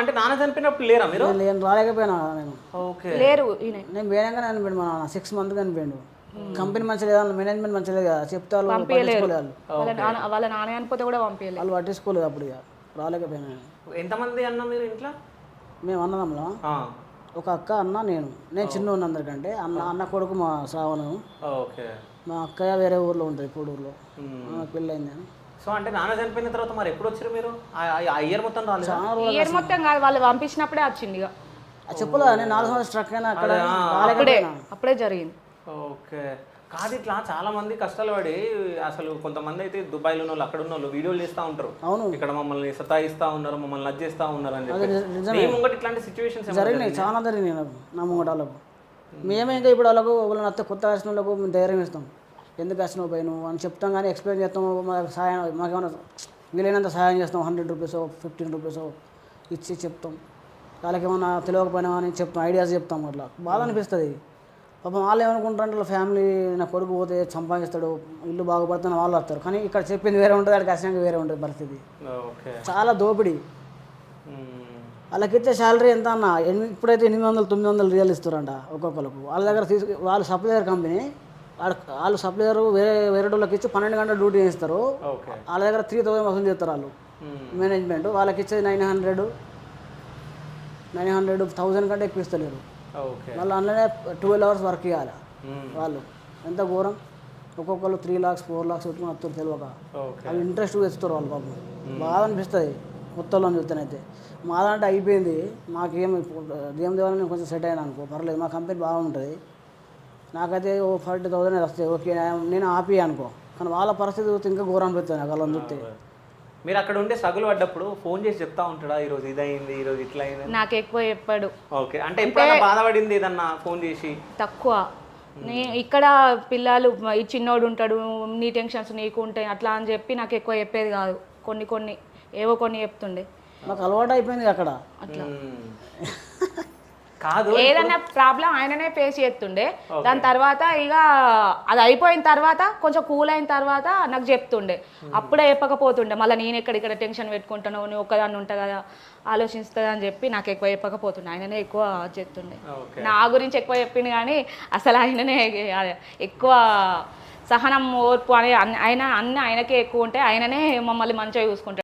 అంటే నాన్న చనిపోయినప్పుడు లేరా మీరు? నేను రాలేకపోయినా నేను. ఓకే. లేరు ఈయన. నేను వేయంగానే చనిపోయాడు మా నాన్న. 6 మంత్స్ చనిపోయాడు. కంపెనీ మంచిగా లేదు, మేనేజ్మెంట్ మంచిగా లేదు కదా, చెప్తే వాళ్ళు పట్టించుకోలేదు. వాళ్ళ నాన్న చనిపోతే కూడా పంపించలేదు. వాళ్ళు పట్టించుకోలేదు. అప్పుడు ఇక రాలేకపోయినా నేను. ఎంతమంది అన్న మీరు ఇంట్లో? మేము అన్నదమ్ములం. ఒక అక్క, అన్న, నేను చిన్న ఉన్న అందరికంటే. అన్న కొడుకు మా శ్రావణు. ఓకే. మా అక్కయ్య వేరే ఊర్లో ఉంటుంది, కోడూరులో. పెళ్ళయింది. సో అంటే నాన్న చనిపోయిన తర్వాత మరి ఎప్పుడు వచ్చారు మీరు? ఆ ఇయర్ మొత్తం రాలేదు? ఇయర్ మొత్తం కాదు, వాళ్ళు పంపించినప్పుడే వచ్చింది ఇక. చెప్పలేదు నేను 4 సంవత్సరాలు స్ట్రక్ అయినా అక్కడ రాలేకపోయినా. అప్పుడే జరిగింది. ఓకే. కాదు, ఇట్లా చాలా మంది కష్టాలు పడి అసలు కొంతమంది అయితే దుబాయ్లో ఉన్న వాళ్ళు, అక్కడ ఉన్న వాళ్ళు వీడియోలు చేస్తూ ఉంటారు. అవును, ఇక్కడ మమ్మల్ని సతాయిస్తూ ఉన్నారు, మమ్మల్ని లజ్ చేస్తూ ఉన్నారు అని చెప్పి. ముంగట ఇట్లాంటి సిచ్యువేషన్స్ జరిగినాయి, చాలా జరిగినాయి నాకు, నా ముంగటాలకు. మేమే ఇంకా ఇప్పుడు వాళ్ళకు వాళ్ళని అత్తే కొత్త వచ్చిన వాళ్ళకు మేము ధైర్యం ఇస్తాం. ఎందుకు వచ్చినావు పోయి నువ్వు అని చెప్తాం, కానీ ఎక్స్ప్లెయిన్ చేస్తాం. మాకు సాయం, మాకేమైనా వీలైనంత సాయం చేస్తాం. 100 రూపీసో 15 రూపీసో ఇచ్చి చెప్తాం. వాళ్ళకి ఏమన్నా తెలియకపోయినా అని చెప్తాం, ఐడియాస్ చెప్తాం. అట్లా బాధ అనిపిస్తుంది. పాపం వాళ్ళు ఏమనుకుంటారంటే వాళ్ళ ఫ్యామిలీ నా కొడుకు పోతే సంపాదిస్తాడు, ఇల్లు బాగుపడుతుందని వాళ్ళు వస్తారు. కానీ ఇక్కడ చెప్పింది వేరే ఉంటుంది, అక్కడికి వచ్చినాక వేరే ఉంటుంది పరిస్థితి. చాలా దోపిడీ. వాళ్ళకి ఇచ్చే శాలరీ ఎంత అన్న, ఇప్పుడైతే 800 900 రియల్ ఇస్తారంట ఒక్కొక్కరికి. వాళ్ళ దగ్గర వాళ్ళు సప్లయర్ కంపెనీ, వాళ్ళు సప్లయర్ వేరే వాళ్ళకి ఇచ్చి 12 గంటల డ్యూటీ చేస్తారు. వాళ్ళ దగ్గర 3000 వసూలు చేస్తారు వాళ్ళు మేనేజ్మెంట్. వాళ్ళకి ఇచ్చేది 900 1000 కంటే ఎక్కువ ఇస్తలేరు. మళ్ళీ అందులోనే 12 hours వర్క్ చేయాలి వాళ్ళు. ఎంత ఘోరం. ఒక్కొక్కరు 3 lakhs 4 lakhs పెట్టుకుని వస్తారు తెలియక. అవి ఇంట్రెస్ట్ ఇస్తారు వాళ్ళు. పాపం బాగా అనిపిస్తుంది మొత్తంలో చూస్తేనైతే. మాదంటే అయిపోయింది, మాకేం దేవుని కొంచెం సెట్ అయినా అనుకో పర్లేదు, మా కంపెనీ బాగుంటుంది. నాకైతే 40,000 వస్తాయి, ఓకే నేను హ్యాపీ అనుకో. కానీ వాళ్ళ పరిస్థితి చూస్తే ఇంకా ఘోరం అనిపిస్తుంది నాకు వాళ్ళని చూస్తే. మీరు అక్కడ ఉండే స్ట్రగుల్ పడ్డప్పుడు ఫోన్ చేసి చెప్తా ఉంటాడా, ఈరోజు ఇదైంది, ఈరోజు ఇట్లా అయింది? నాకు ఎక్కువ చెప్పాడు. ఓకే. అంటే ఎప్పుడైనా బాధపడింది ఏదన్నా ఫోన్ చేసి? తక్కువ. ఇక్కడ పిల్లలు ఈ చిన్నోడు ఉంటాడు, నీ టెన్షన్స్ నీకు ఉంటాయి అట్లా అని చెప్పి నాకు ఎక్కువ చెప్పేది కాదు. కొన్ని ఏవో కొన్ని చెప్తుండే. నాకు అలవాటు అయిపోయింది అక్కడ. అట్లా కాదు, ఏదన్నా ప్రాబ్లం ఆయననే ఫేస్ చేస్తుండే. దాని తర్వాత ఇక అది అయిపోయిన తర్వాత కొంచెం కూల్ అయిన తర్వాత నాకు చెప్తుండే. అప్పుడే చెప్పకపోతుండే. మళ్ళీ నేను ఇక్కడ టెన్షన్ పెట్టుకుంటాను, నువ్వు ఒక్కదాన్ని ఉంటా కదా ఆలోచిస్తుంది అని చెప్పి నాకు ఎక్కువ చెప్పకపోతుండే. ఆయననే ఎక్కువ చెప్తుండే. నా గురించి ఎక్కువ చెప్పింది, కానీ అసలు ఆయననే ఎక్కువ సహనం ఓర్పు అని ఆయనకే ఎక్కువ ఉంటే ఆయననే మమ్మల్ని మంచిగా చూసుకుంటాడు.